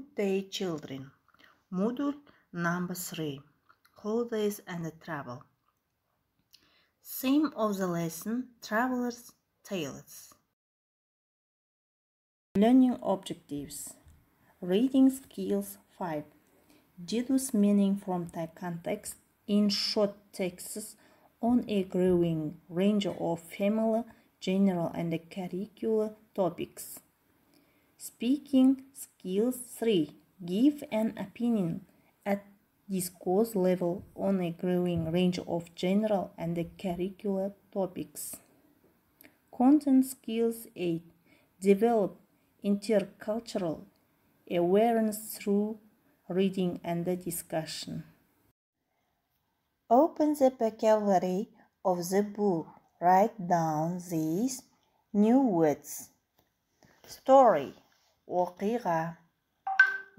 Good day, children. Module number 3. Holidays and travel. Theme of the lesson: Traveler's Tales. Learning objectives. Reading skills 5. Deduce meaning from the context in short texts on a growing range of familiar, general, and curricular topics. Speaking skills 3. Give an opinion at discourse level on a growing range of general and curricular topics. Content skills 8. Develop intercultural awareness through reading and discussion. Open the vocabulary of the book. Write down these new words. Story, оқиға.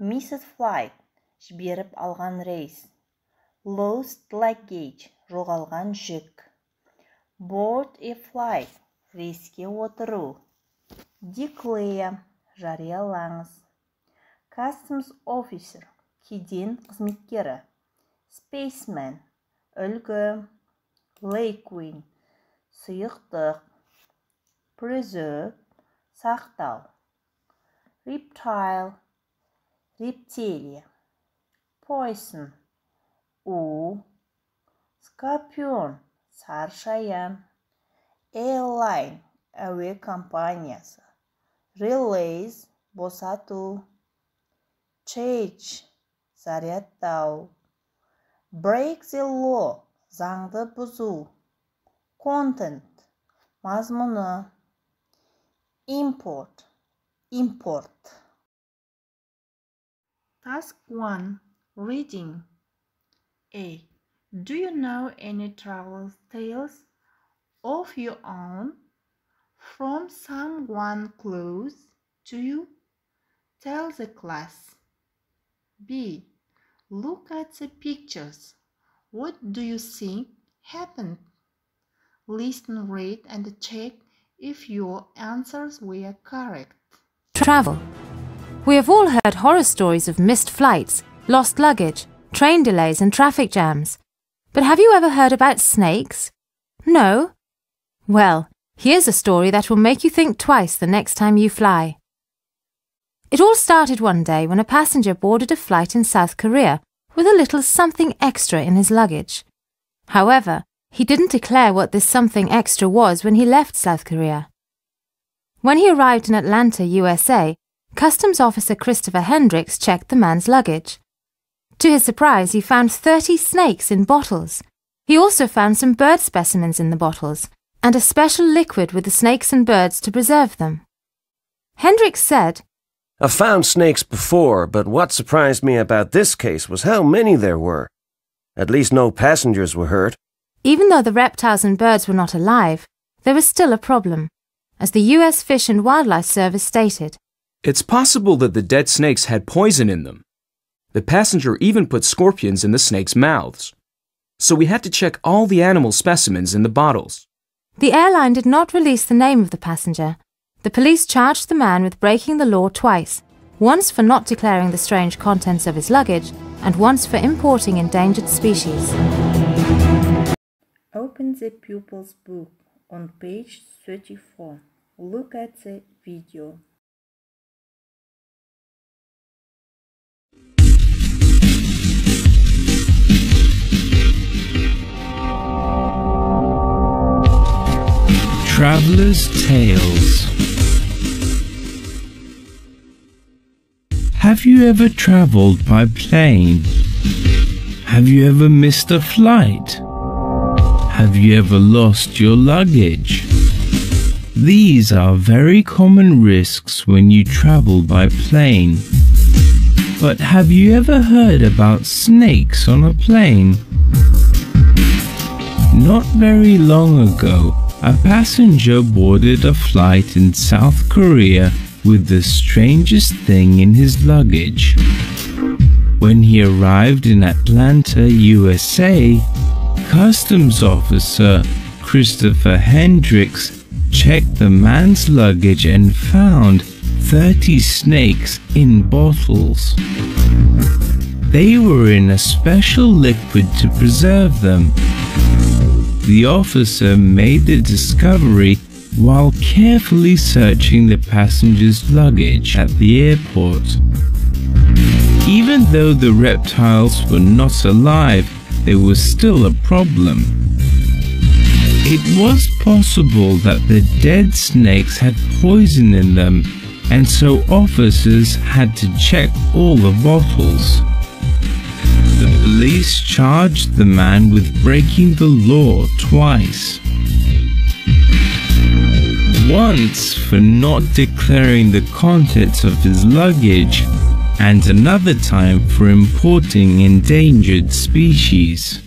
Missed flight, жіберіп алған рейс. Lost luggage, жоғалған жүк. Board a flight, рейске отыру. Declare, жариялаңыз. Customs officer, кеден қызметкері. Spaceman, үлгі. Liquid, сұйықтық. Preserve, сақтау. Reptile, рептилия. Poison, у. Scorpion, саршаян. Airline, әуе компаниясы. Release, босату. Charge, зарядтау. Break the law, заңды бұзу. Content, мазмұны. Import, Task 1. Reading. A. Do you know any travel tales of your own from someone close to you? Tell the class. B. Look at the pictures. What do you think happened? Listen, read, and check if your answers were correct. Travel. We have all heard horror stories of missed flights, lost luggage, train delays and traffic jams. But have you ever heard about snakes? No? Well, here's a story that will make you think twice the next time you fly. It all started one day when a passenger boarded a flight in South Korea with a little something extra in his luggage. However, he didn't declare what this something extra was when he left South Korea. When he arrived in Atlanta, USA, Customs Officer Christopher Hendricks checked the man's luggage. To his surprise, he found 30 snakes in bottles. He also found some bird specimens in the bottles, and a special liquid with the snakes and birds to preserve them. Hendricks said, "I've found snakes before, but what surprised me about this case was how many there were. At least no passengers were hurt." Even though the reptiles and birds were not alive, there was still a problem, as the U.S. Fish and Wildlife Service stated. It's possible that the dead snakes had poison in them. The passenger even put scorpions in the snakes' mouths. So we had to check all the animal specimens in the bottles. The airline did not release the name of the passenger. The police charged the man with breaking the law twice, once for not declaring the strange contents of his luggage, and once for importing endangered species. Open the pupil's book on page 34. Look at the video. Traveler's Tales. Have you ever traveled by plane? Have you ever missed a flight? Have you ever lost your luggage? These are very common risks when you travel by plane. But have you ever heard about snakes on a plane? Not very long ago, a passenger boarded a flight in South Korea with the strangest thing in his luggage. When he arrived in Atlanta, USA, Customs Officer Christopher Hendricks checked the man's luggage and found 30 snakes in bottles. They were in a special liquid to preserve them. The officer made the discovery while carefully searching the passengers' luggage at the airport. Even though the reptiles were not alive, there was still a problem. It was possible that the dead snakes had poison in them, and so officers had to check all the bottles. The police charged the man with breaking the law twice. Once for not declaring the contents of his luggage, and another time for importing endangered species.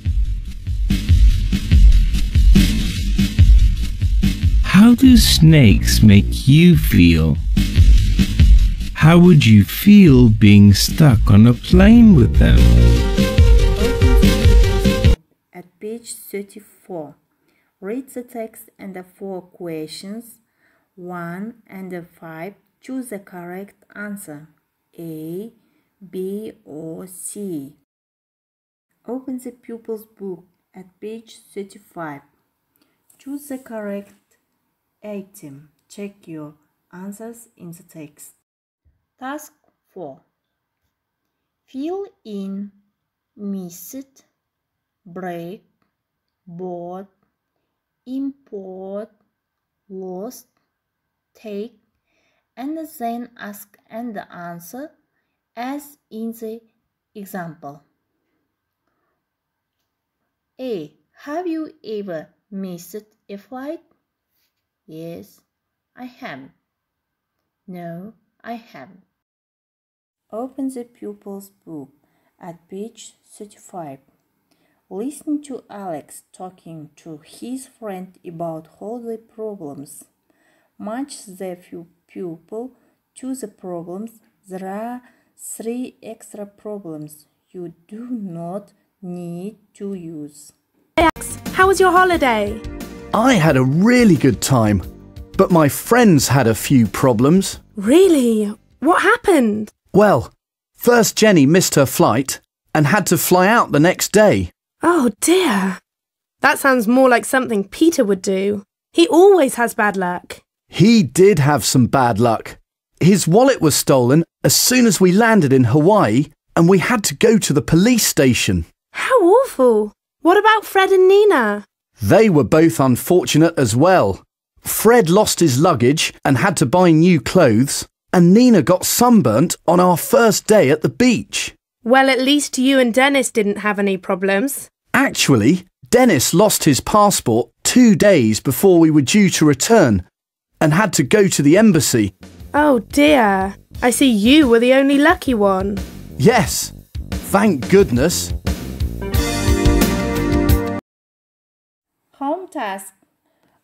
How do snakes make you feel? How would you feel being stuck on a plane with them? At page 34, read the text and the 4 questions. 1 and 5, choose the correct answer. A, B or C. Open the pupil's book at page 35. Choose the correct item. Check your answers in the text. Task 4. Fill in missed, break, bought, import, lost, take, and then ask and answer as in the example. A. Have you ever missed a flight? Yes, I have. No, I haven't. Open the pupil's book at page 35. Listen to Alex talking to his friend about holiday problems. Match the pupil to the problems. There are 3 extra problems you do not need to use. Alex, how was your holiday? I had a really good time, but my friends had a few problems. Really? What happened? Well, first Jenny missed her flight and had to fly out the next day. Oh dear. That sounds more like something Peter would do. He always has bad luck. He did have some bad luck. His wallet was stolen as soon as we landed in Hawaii, and we had to go to the police station. How awful. What about Fred and Nina? They were both unfortunate as well. Fred lost his luggage and had to buy new clothes, and Nina got sunburnt on our first day at the beach. Well, at least you and Dennis didn't have any problems. Actually, Dennis lost his passport 2 days before we were due to return and had to go to the embassy. Oh dear. I see you were the only lucky one. Yes, thank goodness. Home task.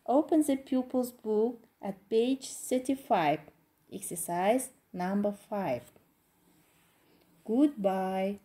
Open the pupil's book at page 35. Exercise number 5. Goodbye.